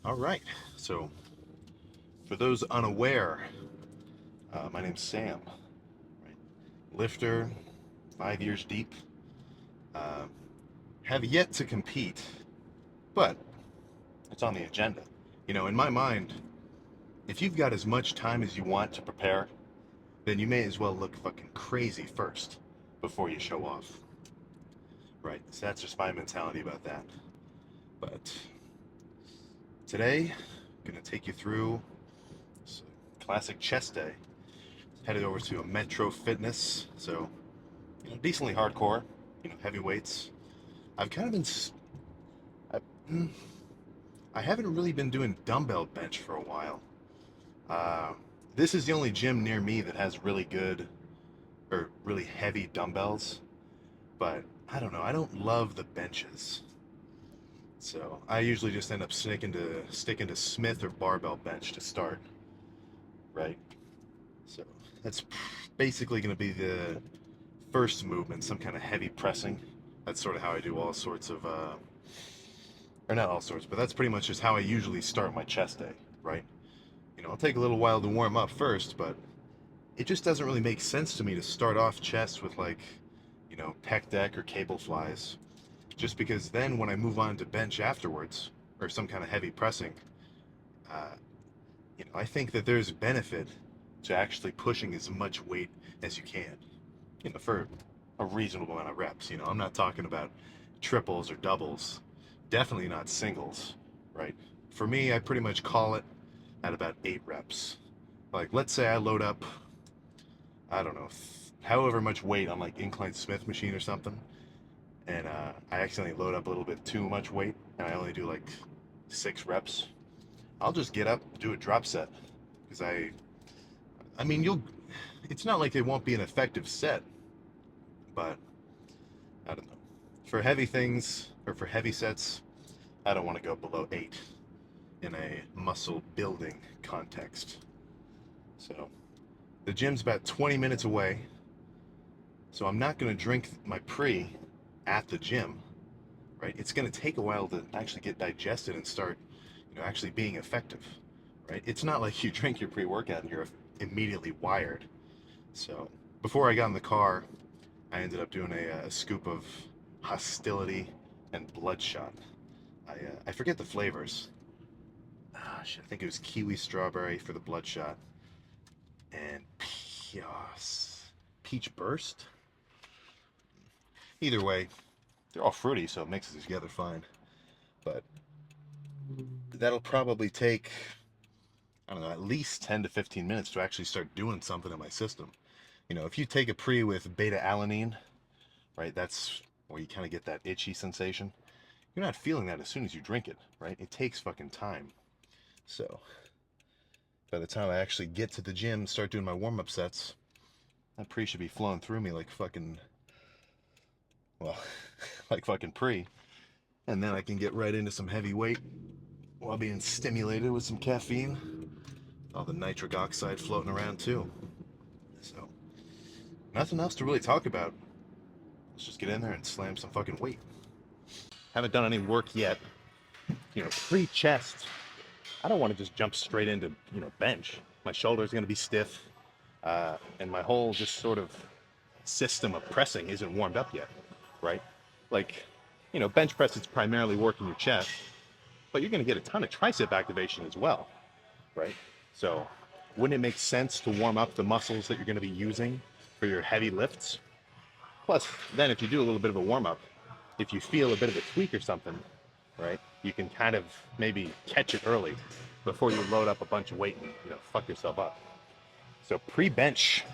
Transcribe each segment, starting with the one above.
All right. So, for those unaware, my name's Sam. Right? Lifter, 5 years deep. Uh, have yet to compete, but it's on the agenda. In my mind, if you've got as much time as you want to prepare, then you may as well look fucking crazy first before you show off. Right? So that's just my mentality about that. But today, I'm gonna take you through this classic chest day. Headed over to a Metro Fitness, so decently hardcore, heavy weights. I've kind of been, I, mm, I haven't really been doing dumbbell bench for a while. Uh, this is the only gym near me that has really good or really heavy dumbbells, but I don't know. I don't love the benches, so I usually just end up sticking to Smith or barbell bench to start, right? So that's basically going to be the first movement, some kind of heavy pressing. That's sort of how I do all sorts of, or not all sorts, but that's pretty much just how I usually start my chest day, right? I'll take a little while to warm up first, but it just doesn't really make sense to me to start off chest with like, pec deck or cable flies. Just because then when I move on to bench afterwards, or some kind of heavy pressing, uh, I think that there's benefit to actually pushing as much weight as you can, for a reasonable amount of reps. I'm not talking about triples or doubles, definitely not singles, right? For me, I pretty much call it at about 8 reps. Like, let's say I load up, I don't know, however much weight on like incline Smith machine or something, and I accidentally load up a little bit too much weight, and I only do like 6 reps. I'll just get up, do a drop set, because I mean, it's not like it won't be an effective set, but I don't know. For heavy things, or for heavy sets, I don't want to go below 8 in a muscle building context. So, the gym's about 20 minutes away, so I'm not going to drink my pre at the gym, right? It's going to take a while to actually get digested and start, actually being effective, right? It's not like you drink your pre-workout and you're immediately wired. So, before I got in the car, I ended up doing a scoop of Hostility and Bloodshot. I forget the flavors. Ah, shit, I think it was kiwi strawberry for the Bloodshot, and peach burst. Either way, they're all fruity, so it mixes together fine. But that'll probably take, I don't know, at least 10 to 15 minutes to actually start doing something in my system. If you take a pre with beta alanine, right, that's where you kind of get that itchy sensation. You're not feeling that as soon as you drink it, right? It takes fucking time. So, by the time I actually get to the gym, start doing my warm up sets, that pre should be flowing through me like fucking, well, like fucking pre. And then I can get right into some heavy weight while being stimulated with some caffeine. All the nitric oxide floating around too. So, nothing else to really talk about. Let's just get in there and slam some fucking weight. Haven't done any work yet. Pre-chest, I don't want to just jump straight into, bench. My shoulder's going to be stiff, and my whole just sort of system of pressing isn't warmed up yet, right? Like, bench press is primarily working your chest, but you're going to get a ton of tricep activation as well, right? So, wouldn't it make sense to warm up the muscles that you're going to be using for your heavy lifts? Plus, then if you do a little bit of a warm up, if you feel a bit of a tweak or something, right, you can kind of maybe catch it early before you load up a bunch of weight and fuck yourself up. So pre-bench,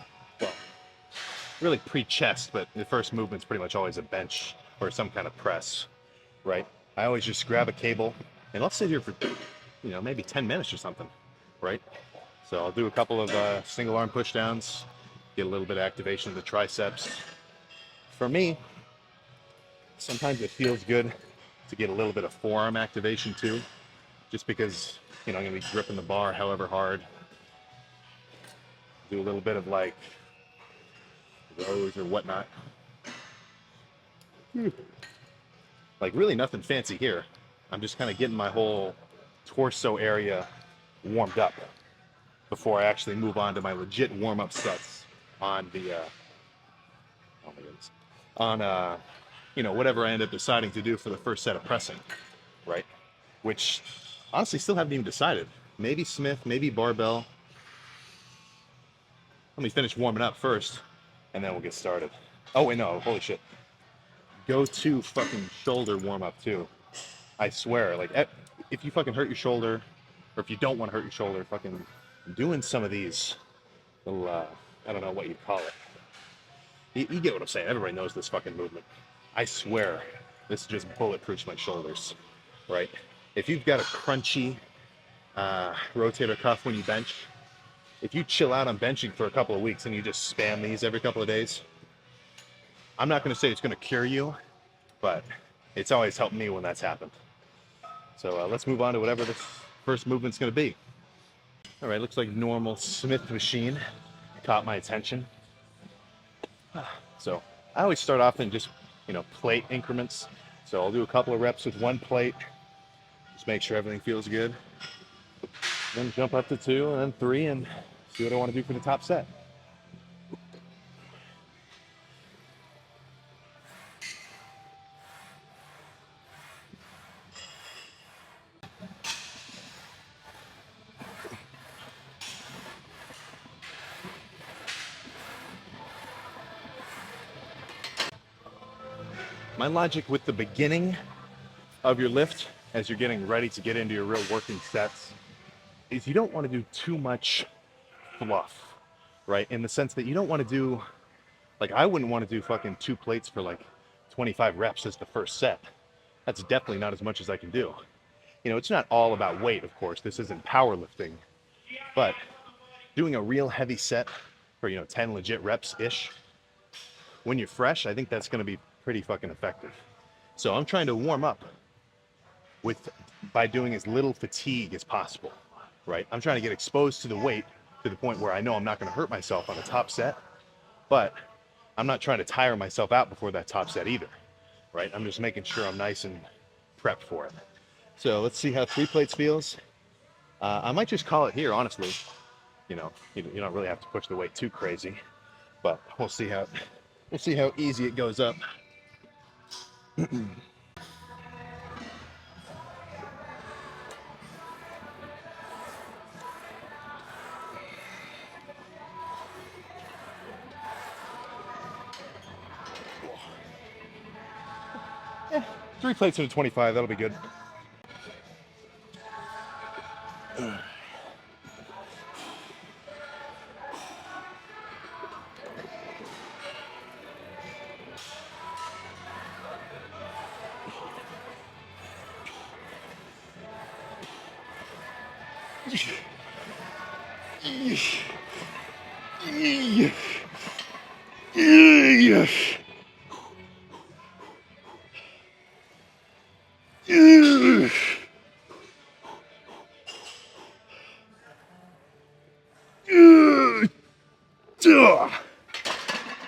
well, really pre-chest, but the first movement's pretty much always a bench or some kind of press, right? I always just grab a cable and let's sit here for maybe 10 minutes or something, right? So I'll do a couple of single arm push downs, get a little bit of activation of the triceps. For me, sometimes it feels good to get a little bit of forearm activation too, just because I'm going to be gripping the bar however hard. Do a little bit of like rows or whatnot. Like really nothing fancy here. I'm just kind of getting my whole torso area warmed up before I actually move on to my legit warm-up sets on the oh my goodness, on you know, whatever I end up deciding to do for the first set of pressing, right? Which honestly still haven't even decided. Maybe Smith, maybe barbell. Let me finish warming up first, and then we'll get started. Oh wait, no, holy shit. Go to fucking shoulder warm up too. I swear, like, if you fucking hurt your shoulder, or if you don't want to hurt your shoulder, fucking doing some of these little, I don't know what you'd call it. You get what I'm saying. Everybody knows this fucking movement. I swear, this just bulletproofs my shoulders, right? If you've got a crunchy rotator cuff when you bench, if you chill out on benching for a couple of weeks and you just spam these every couple of days, I'm not going to say it's going to cure you, but it's always helped me when that's happened. So let's move on to whatever this first movement's going to be. All right, looks like normal Smith machine caught my attention. So I always start off in just, you know, plate increments. So I'll do a couple of reps with one plate, just make sure everything feels good. Then jump up to 2 and then 3 and see what I want to do for the top set. My logic with the beginning of your lift, as you're getting ready to get into your real working sets, is you don't want to do too much fluff, right? In the sense that you don't want to do, like, I wouldn't want to do fucking 2 plates for like 25 reps as the first set. That's definitely not as much as I can do. You know, it's not all about weight, of course. This isn't powerlifting, but doing a real heavy set for, you know, 10 legit reps-ish, when you're fresh, I think that's going to be pretty fucking effective. So I'm trying to warm up by doing as little fatigue as possible, right? I'm trying to get exposed to the weight to the point where I know I'm not going to hurt myself on the top set, but I'm not trying to tire myself out before that top set either, right? I'm just making sure I'm nice and prepped for it. So let's see how 3 plates feels. I might just call it here, honestly. You know, you don't really have to push the weight too crazy, but we'll see how easy it goes up. Yeah, 3 plates at a 25, that'll be good.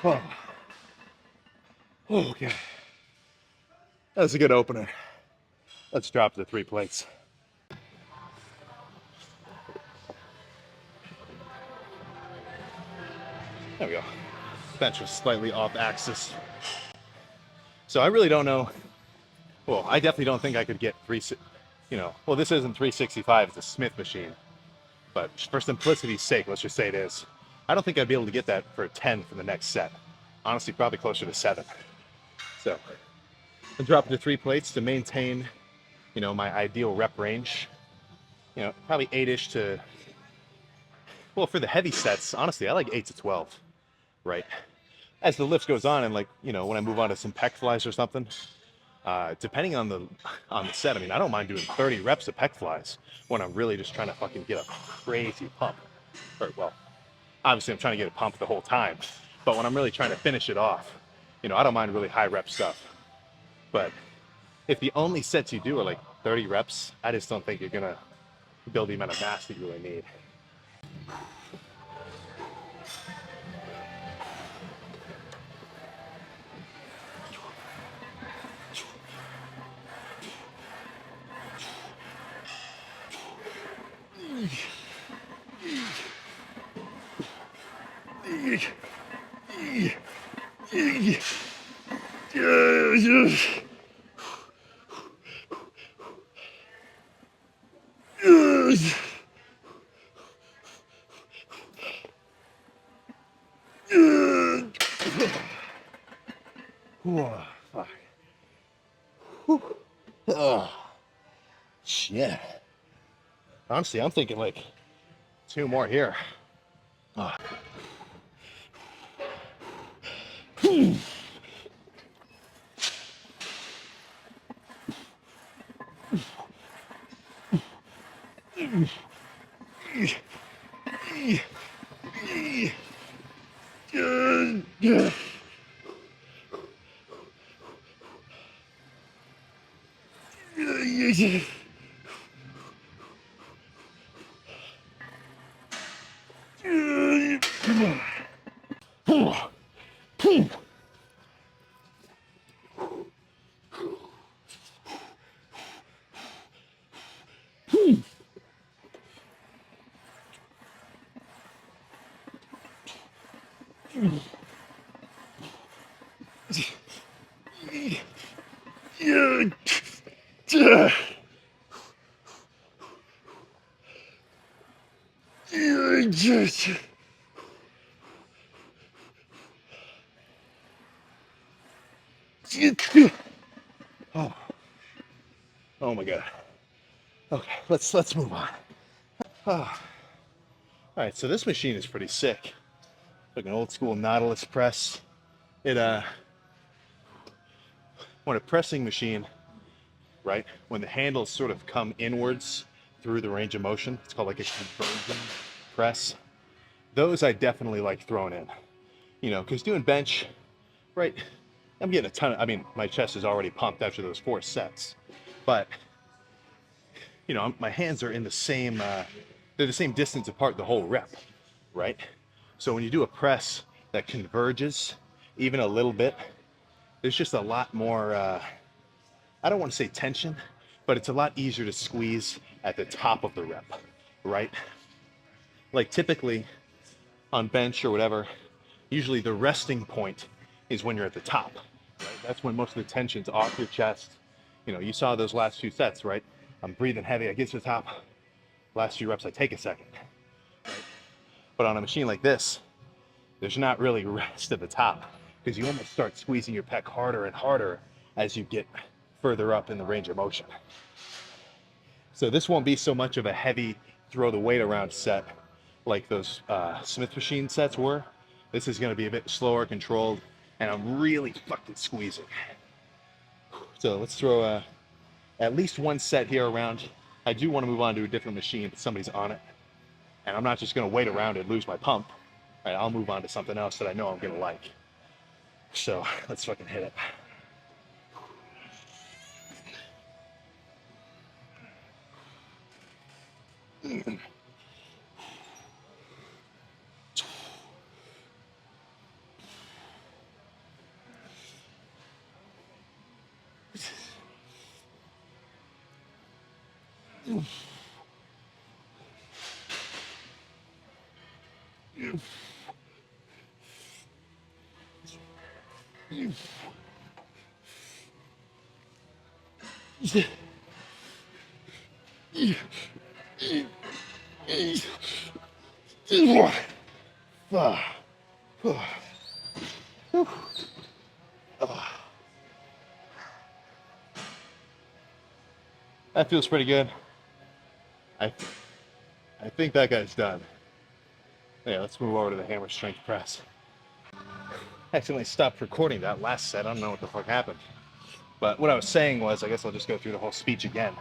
Oh. Okay. That's a good opener. Let's drop the 3 plates. There we go. Bench was slightly off axis. So I really don't know. Well, I definitely don't think I could get well, this isn't 365, it's a Smith machine. But for simplicity's sake, let's just say it is. I don't think I'd be able to get that for a 10 for the next set. Honestly, probably closer to 7. So I'm dropping to 3 plates to maintain, you know, my ideal rep range. You know, probably 8-ish to, well, for the heavy sets, honestly, I like 8 to 12, right? As the lift goes on and, like, you know, when I move on to some pec flies or something, depending on the set, I mean, I don't mind doing 30 reps of pec flies when I'm really just trying to fucking get a crazy pump. Or, well, obviously I'm trying to get a pump the whole time, but when I'm really trying to finish it off, you know, I don't mind really high rep stuff. But if the only sets you do are like 30 reps, I just don't think you're gonna build the amount of mass that you really need. Fuck. Oh, shit. Honestly, I'm thinking like 2 more here. Oh. Oh, oh my god. Okay, let's move on. Oh. All right, so this machine is pretty sick. Like an old school Nautilus press. It when a pressing machine, right? When the handles sort of come inwards through the range of motion, it's called like a conversion press. Those I definitely like throwing in. You know, because doing bench, right? I'm getting a ton of, I mean, my chest is already pumped after those 4 sets. But, you know, my hands are in the same, they're the same distance apart the whole rep, right? So when you do a press that converges even a little bit, there's just a lot more, I don't want to say tension, but it's a lot easier to squeeze at the top of the rep, right? Like typically on bench or whatever, usually the resting point is when you're at the top, right? That's when most of the tension's off your chest. You know, you saw those last few sets, right? I'm breathing heavy, I get to the top. Last few reps, I take a second. Right? But on a machine like this, there's not really rest at the top because you almost start squeezing your pec harder and harder as you get further up in the range of motion. So this won't be so much of a heavy throw the weight around set like those Smith machine sets were. This is going to be a bit slower, controlled, and I'm really fucking squeezing. So let's throw at least 1 set here around. I do want to move on to a different machine, but somebody's on it. And I'm not just going to wait around and lose my pump. Right, I'll move on to something else that I know I'm going to like. So let's fucking hit it. That feels pretty good. I think that guy's done. Yeah, let's move over to the hammer strength press. I accidentally stopped recording that last set. I don't know what the fuck happened. But what I was saying was, I guess I'll just go through the whole speech again.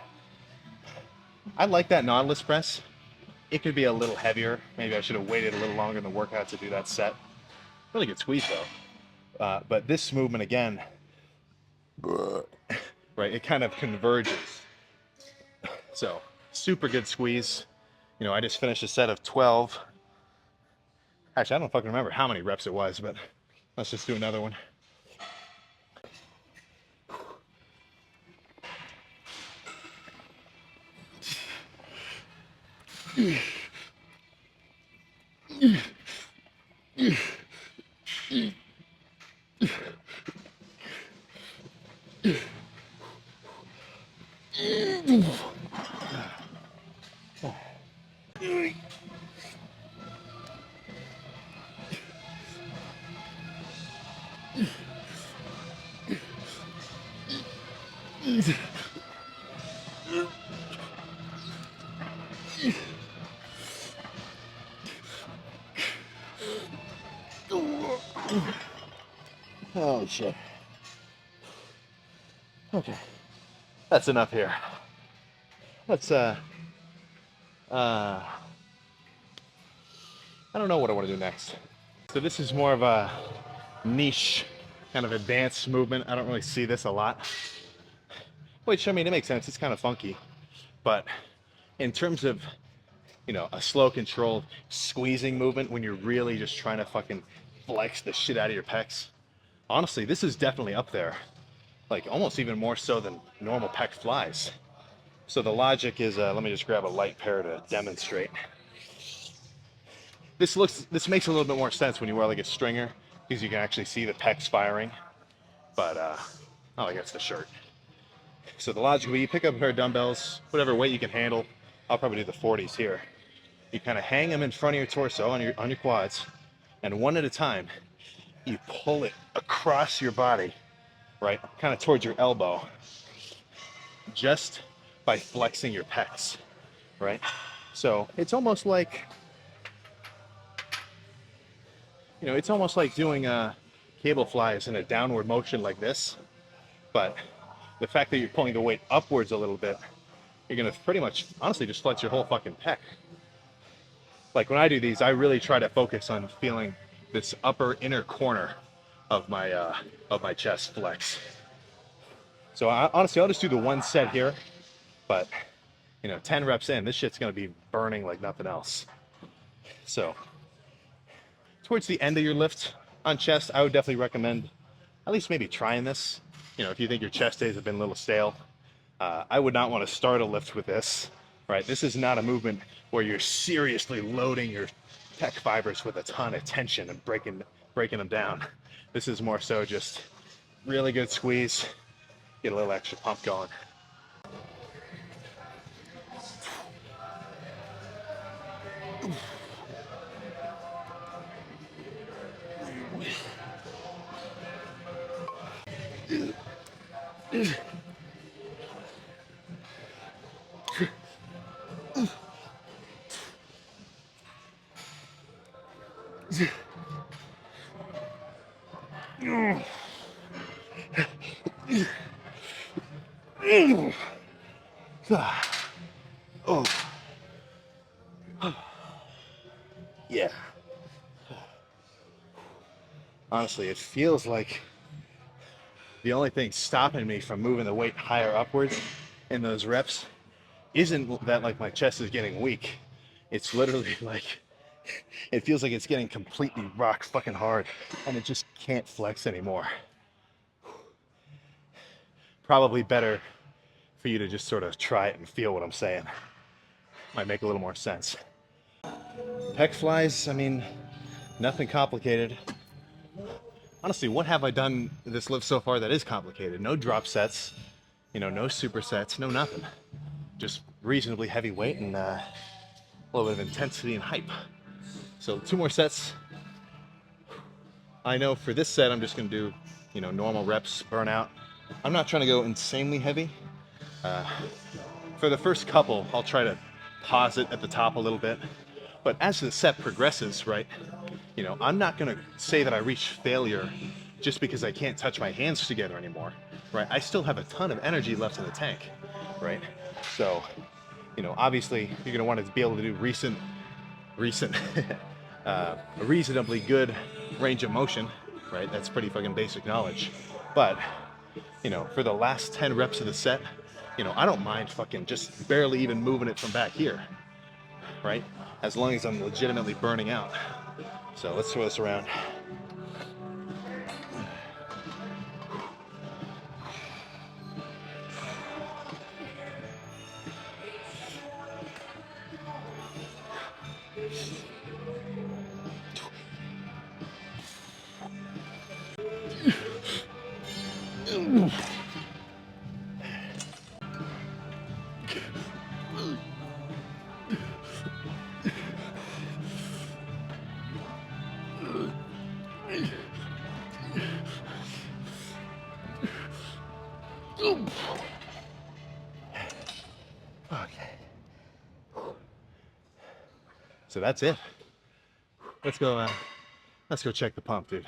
I like that Nautilus press. It could be a little heavier. Maybe I should have waited a little longer in the workout to do that set. Really good squeeze though. But this movement again, right, it kind of converges. So super good squeeze. You know, I just finished a set of 12. Actually, I don't fucking remember how many reps it was, but let's just do another one. Oh shit. Okay. That's enough here. Let's I don't know what I want to do next. So this is more of a niche kind of advanced movement. I don't really see this a lot. Which, I mean, it makes sense. It's kind of funky. But in terms of, you know, a slow controlled squeezing movement when you're really just trying to fucking flex the shit out of your pecs, honestly, this is definitely up there. Like almost even more so than normal pec flies. So the logic is, let me just grab a light pair to demonstrate. This makes a little bit more sense when you wear like a stringer because you can actually see the pecs firing. But, oh, I guess the shirt. So the logic would be you pick up a pair of dumbbells, whatever weight you can handle. I'll probably do the 40s here. You kind of hang them in front of your torso on your quads, and one at a time, you pull it across your body, right, kind of towards your elbow, just by flexing your pecs, right? So it's almost like, you know, it's almost like doing cable flies in a downward motion like this, but the fact that you're pulling the weight upwards a little bit, you're gonna pretty much, honestly, just flex your whole fucking pec. Like when I do these, I really try to focus on feeling this upper inner corner of my chest flex. So honestly, I'll just do the one set here, but you know, 10 reps in, this shit's gonna be burning like nothing else. So towards the end of your lift on chest, I would definitely recommend at least maybe trying this. You know, if you think your chest days have been a little stale, I would not want to start a lift with this, right? This is not a movement where you're seriously loading your pec fibers with a ton of tension and breaking them down. This is more so just really good squeeze, get a little extra pump going. Oh, yeah. Honestly, it feels like the only thing stopping me from moving the weight higher upwards in those reps isn't that like my chest is getting weak. It's literally like, it feels like it's getting completely rock fucking hard and it just can't flex anymore. Probably better for you to just sort of try it and feel what I'm saying. Might make a little more sense. Pec flies, I mean, nothing complicated. Honestly, what have I done this lift so far that is complicated? No drop sets, you know, no supersets, no nothing. Just reasonably heavy weight and a little bit of intensity and hype. So 2 more sets. I know for this set, I'm just gonna do, you know, normal reps, burnout. I'm not trying to go insanely heavy. For the first couple, I'll try to pause it at the top a little bit. But as the set progresses, right, you know, I'm not gonna say that I reach failure just because I can't touch my hands together anymore, right? I still have a ton of energy left in the tank, right? So, you know, obviously you're gonna want to be able to do a reasonably good range of motion, right? That's pretty fucking basic knowledge. But, you know, for the last 10 reps of the set, you know, I don't mind fucking just barely even moving it from back here, right? As long as I'm legitimately burning out. So let's throw this around. Okay. So that's it. Let's go check the pump, dude.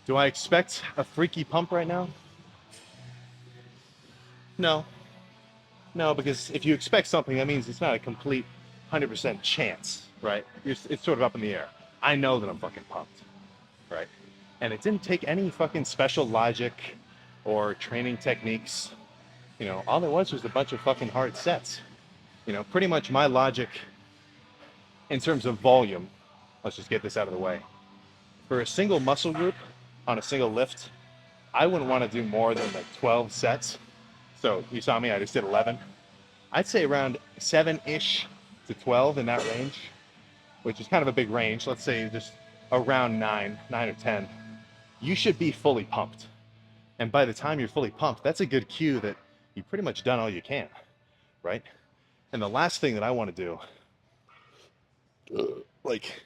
Do I expect a freaky pump right now? No. No, because if you expect something, that means it's not a complete 100% chance, right? It's sort of up in the air. I know that I'm fucking pumped, right? And it didn't take any fucking special logic or training techniques. You know, all it was a bunch of fucking hard sets. You know, pretty much my logic in terms of volume, let's just get this out of the way. For a single muscle group on a single lift, I wouldn't want to do more than like 12 sets. So you saw me, I just did 11. I'd say around 7-ish to 12 in that range, which is kind of a big range. Let's say just around 9 or 10. You should be fully pumped. And by the time you're fully pumped, that's a good cue that you've pretty much done all you can, right? And the last thing that I want to do, like,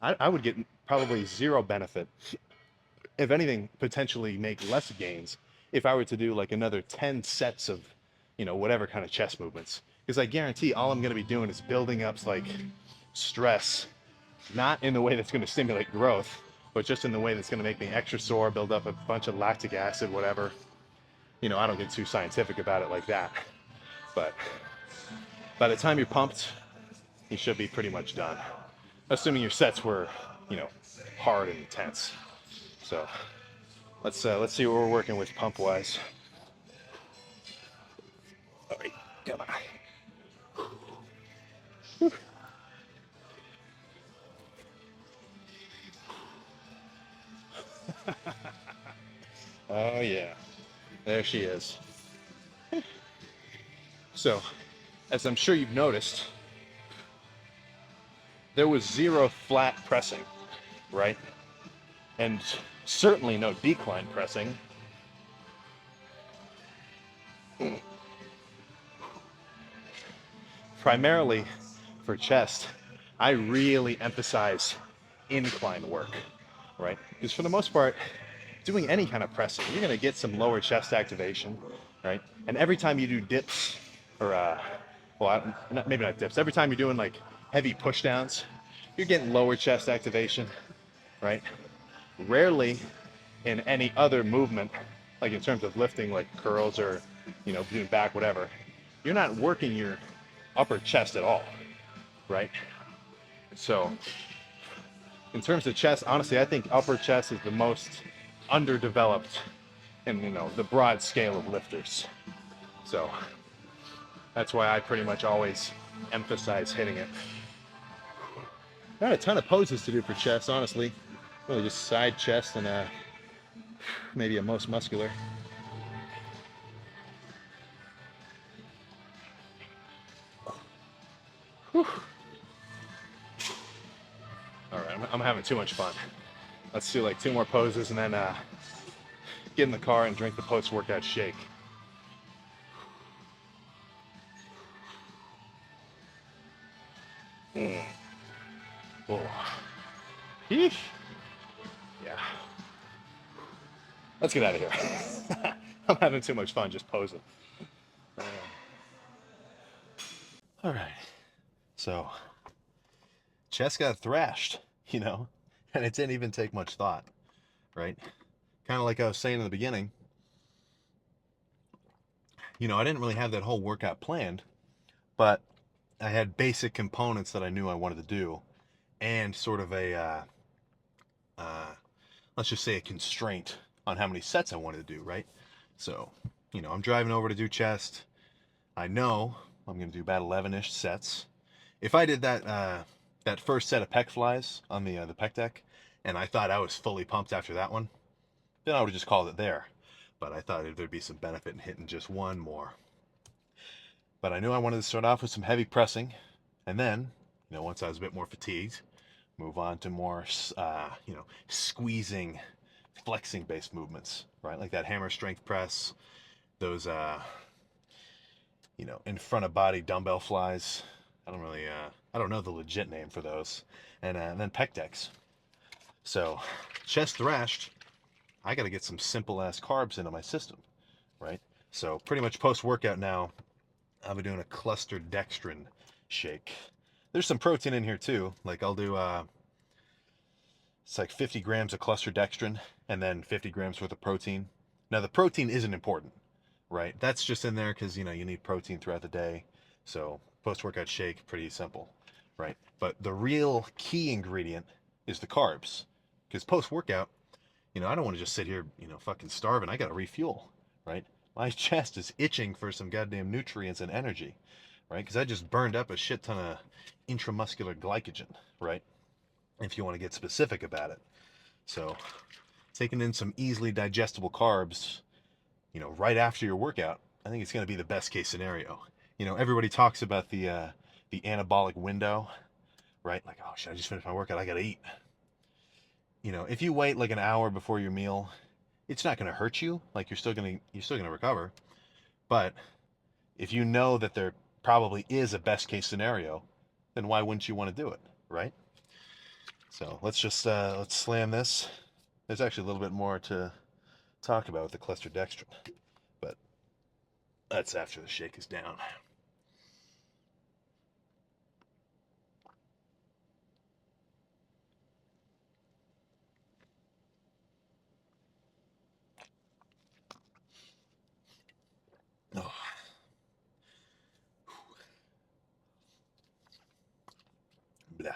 I would get probably zero benefit, if anything, potentially make less gains if I were to do like another 10 sets of, you know, whatever kind of chest movements. Because I guarantee all I'm going to be doing is building up like stress, not in the way that's going to stimulate growth, but just in the way that's going to make me extra sore, build up a bunch of lactic acid, whatever. You know, I don't get too scientific about it like that. But by the time you're pumped, you should be pretty much done. Assuming your sets were, you know, hard and intense. So let's see what we're working with pump wise. All right, come on. Oh yeah, there she is. So, as I'm sure you've noticed, there was zero flat pressing, right? And certainly no decline pressing. Primarily for chest, I really emphasize incline work, right? Because for the most part, doing any kind of pressing, you're gonna get some lower chest activation, right? And every time you do dips, or maybe not dips, every time you're doing like heavy push downs, you're getting lower chest activation, right? Rarely in any other movement, like in terms of lifting, like curls or, you know, doing back, whatever, you're not working your upper chest at all, right? So in terms of chest, honestly, I think upper chest is the most underdeveloped in, you know, the broad scale of lifters. So that's why I pretty much always emphasize hitting it. Not a ton of poses to do for chest, honestly. Really just side chest and maybe a most muscular. Whew. All right, I'm having too much fun. Let's do like 2 more poses and then get in the car and drink the post-workout shake. Oh. Yeesh. Yeah. Let's get out of here. I'm having too much fun just posing. All right. So, chest got thrashed, you know, and it didn't even take much thought, right? Kind of like I was saying in the beginning, you know, I didn't really have that whole workout planned, but I had basic components that I knew I wanted to do, and sort of a, let's just say a constraint on how many sets I wanted to do, right? So, you know, I'm driving over to do chest. I know I'm going to do about 11-ish sets. If I did that first set of pec flies on the pec deck, and I thought I was fully pumped after that one, then I would have just called it there. But I thought there'd be some benefit in hitting just one more. But I knew I wanted to start off with some heavy pressing, and then, you know, once I was a bit more fatigued, move on to more, you know, squeezing, flexing-based movements, right? Like that hammer strength press, those, you know, in front of body dumbbell flies. I don't know the legit name for those. And then pec decks. So, chest thrashed. I got to get some simple ass carbs into my system, right? So pretty much post workout now, I'll be doing a cluster dextrin shake. There's some protein in here too. Like I'll do it's like 50 grams of cluster dextrin and then 50 grams worth of protein. Now the protein isn't important, right? That's just in there because you know you need protein throughout the day. So post-workout shake, pretty simple, right? But the real key ingredient is the carbs, because post-workout, you know, I don't want to just sit here, you know, fucking starving. I got to refuel, right? My chest is itching for some goddamn nutrients and energy, right? Because I just burned up a shit ton of intramuscular glycogen, right? If you want to get specific about it. So taking in some easily digestible carbs, you know, right after your workout, I think it's going to be the best case scenario. You know, everybody talks about the anabolic window, right? Like, oh, should I just finish my workout? I got to eat. You know, if you wait like an hour before your meal, it's not going to hurt you. Like you're still going to recover. But if you know that there probably is a best case scenario, then why wouldn't you want to do it, right? So let's slam this. There's actually a little bit more to talk about with the cluster dextrin, but that's after the shake is down. Oh. Blah.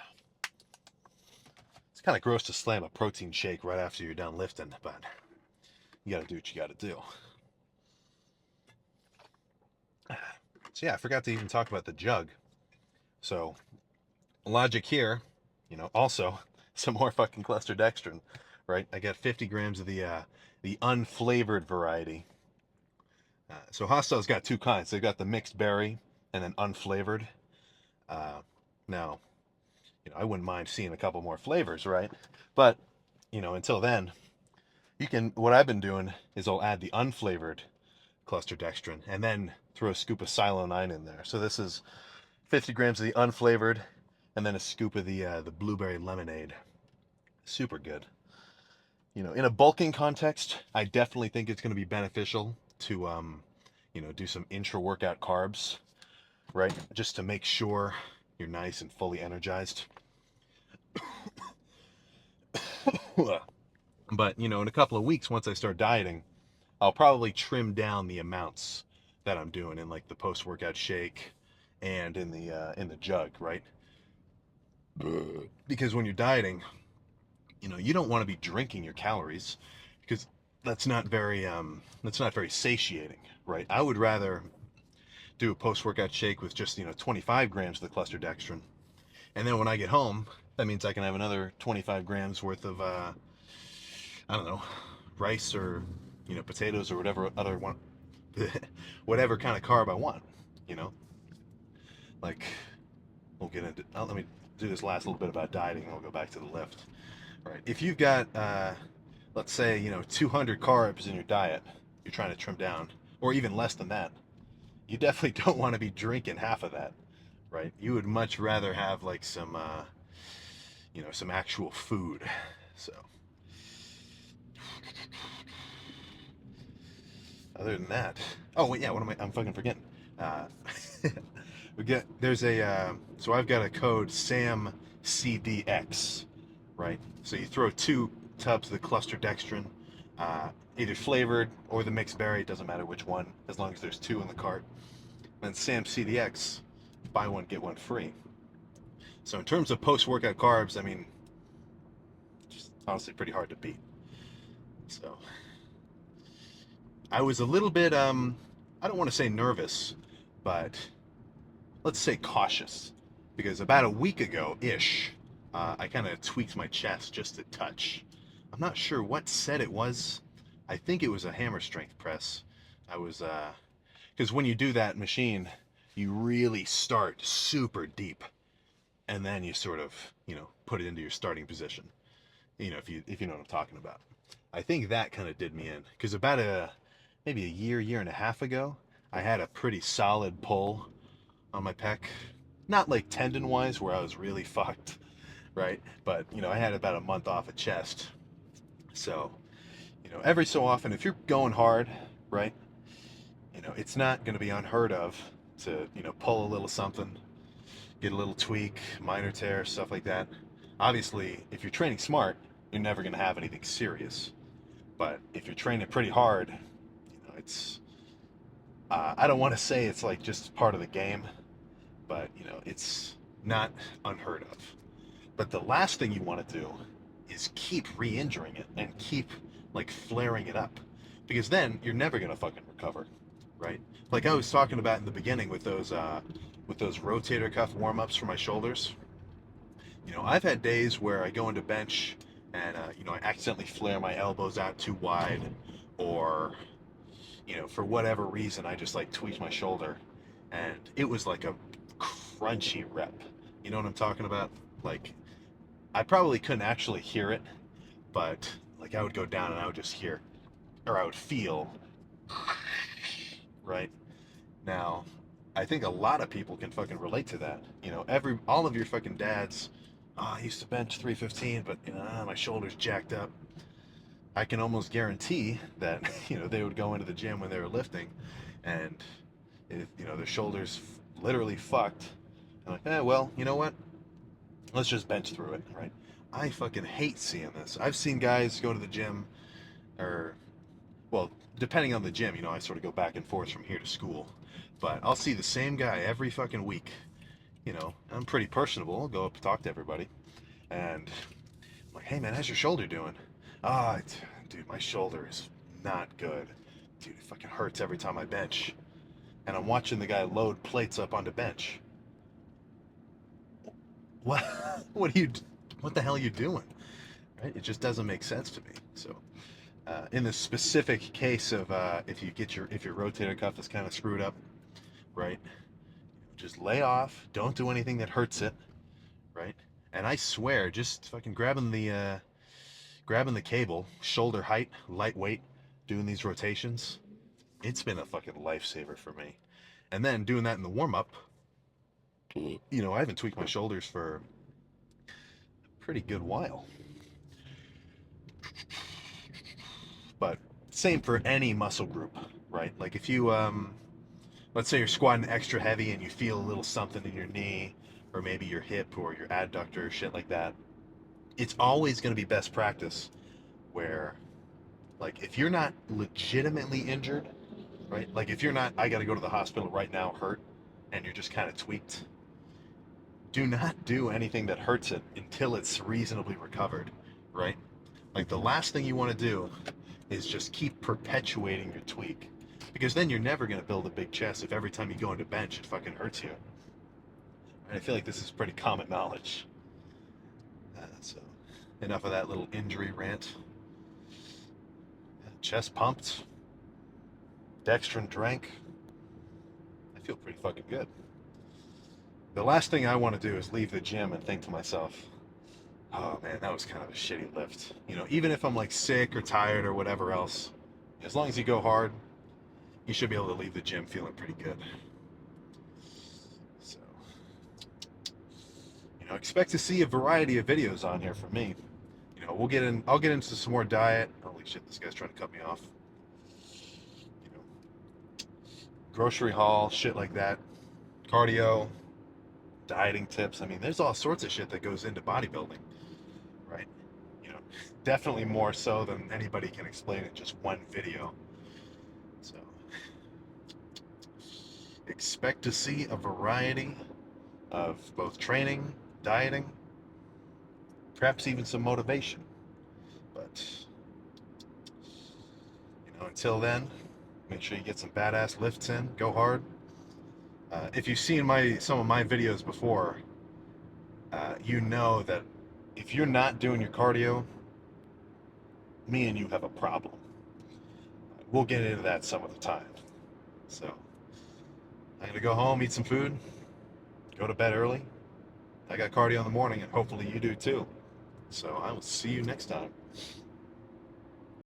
It's kind of gross to slam a protein shake right after you're done lifting, but you got to do what you got to do. So yeah, I forgot to even talk about the jug. So logic here, you know, also some more fucking cluster dextrin, right? I got 50 grams of the unflavored variety. So Hostile's got two kinds. They've got the mixed berry and then unflavored. Now, you know, I wouldn't mind seeing a couple more flavors, right? But you know, until then, you can. What I've been doing is I'll add the unflavored cluster dextrin and then throw a scoop of silonine in there. So this is 50 grams of the unflavored and then a scoop of the blueberry lemonade. Super good. You know, in a bulking context, I definitely think it's going to be beneficial to you know, do some intra-workout carbs, right? Just to make sure you're nice and fully energized. But, you know, in a couple of weeks, once I start dieting, I'll probably trim down the amounts that I'm doing in like the post-workout shake and in the jug, right? Because when you're dieting, you know, you don't want to be drinking your calories because that's not very satiating, right? I would rather do a post-workout shake with just, you know, 25 grams of the cluster dextrin, and then when I get home, that means I can have another 25 grams worth of I don't know, rice or, you know, potatoes or whatever other one, whatever kind of carb I want, you know. Like we'll get into. Let me do this last little bit about dieting, and we'll go back to the lift. All right, if you've got let's say, you know, 200 carbs in your diet, you're trying to trim down, or even less than that, you definitely don't want to be drinking half of that, right? You would much rather have like some you know, some actual food. So other than that, oh wait, yeah, what am I'm fucking forgetting. Uh, we get there's a so I've got a code SAM CDX, right? So you throw 2 tubs of the cluster dextrin, either flavored or the mixed berry, doesn't matter which one, as long as there's 2 in the cart. And SAM CDX, buy one get one free. So in terms of post-workout carbs, I mean, just honestly pretty hard to beat. So I was a little bit I don't want to say nervous, but let's say cautious, because about a week ago ish, I kind of tweaked my chest just a touch. I'm not sure what set it was. I think it was a hammer strength press. I was because when you do that machine, you really start super deep, and then you sort of, you know, put it into your starting position. You know, if you know what I'm talking about. I think that kind of did me in, because about maybe a year and a half ago, I had a pretty solid pull on my pec. Not like tendon wise where I was really fucked, right? But you know, I had about a month off of chest. So, you Every so often, if you're going hard, right, it's not going to be unheard of to, pull a little something, get a little tweak, minor tear, stuff like that. Obviously, if you're training smart, you're never going to have anything serious. But if you're training pretty hard, it's, I don't want to say it's like just part of the game, but, it's not unheard of. But the last thing you want to do is keep re-injuring it and keep like flaring it up, because then you're never gonna fucking recover, right? Like I was talking about in the beginning with those rotator cuff warm-ups for my shoulders. I've had days where I go into bench and I accidentally flare my elbows out too wide, or for whatever reason I just like tweak my shoulder, and it was like a crunchy rep. You know what I'm talking about? Like I probably couldn't actually hear it, but like I would go down and I would just hear, or I would feel, right? Now, I think a lot of people can fucking relate to that. All of your fucking dads, oh, I used to bench 315, but my shoulder's jacked up. I can almost guarantee that they would go into the gym when they were lifting, and their shoulders literally fucked. I'm like, well, you know what? Let's just bench through it, right? I fucking hate seeing this. I've seen guys go to the gym, or, well, depending on the gym, I sort of go back and forth from here to school. But I'll see the same guy every fucking week. I'm pretty personable. I'll go up and talk to everybody. And I'm like, hey man, how's your shoulder doing? Dude, my shoulder is not good. Dude, it fucking hurts every time I bench. And I'm watching the guy load plates up onto bench. What? What the hell are you doing? Right? It just doesn't make sense to me. So, in the specific case of if your rotator cuff is kind of screwed up, right? Just lay off. Don't do anything that hurts it, right? And I swear, just fucking grabbing the cable, shoulder height, lightweight, doing these rotations, it's been a fucking lifesaver for me. And then doing that in the warm up, I haven't tweaked my shoulders for a pretty good while. But same for any muscle group, right? Like if you let's say you're squatting extra heavy and you feel a little something in your knee, or maybe your hip or your adductor, shit like that, it's always going to be best practice where, like, if you're not legitimately injured, right? Like if you're not, I got to go to the hospital right now, hurt, and you're just kind of tweaked, do not do anything that hurts it until it's reasonably recovered, right? Like the last thing you want to do is just keep perpetuating your tweak, because then you're never going to build a big chest if every time you go into bench it fucking hurts you. And I feel like this is pretty common knowledge. So enough of that little injury rant. Chest pumped, dextrin drank. I feel pretty fucking good. The last thing I want to do is leave the gym and think to myself, oh man, that was kind of a shitty lift. Even if I'm like sick or tired or whatever else, as long as you go hard, you should be able to leave the gym feeling pretty good. So, expect to see a variety of videos on here from me. I'll get into some more diet. Holy shit, this guy's trying to cut me off. Grocery haul, shit like that. Cardio, dieting tips. I mean, there's all sorts of shit that goes into bodybuilding, right? Definitely more so than anybody can explain in just one video. So, expect to see a variety of both training, dieting, perhaps even some motivation. But, until then, make sure you get some badass lifts in, go hard. If you've seen some of my videos before, you know that if you're not doing your cardio, me and you have a problem. We'll get into that some of the time. So, I'm going to go home, eat some food, go to bed early. I got cardio in the morning, and hopefully you do too. So I will see you next time.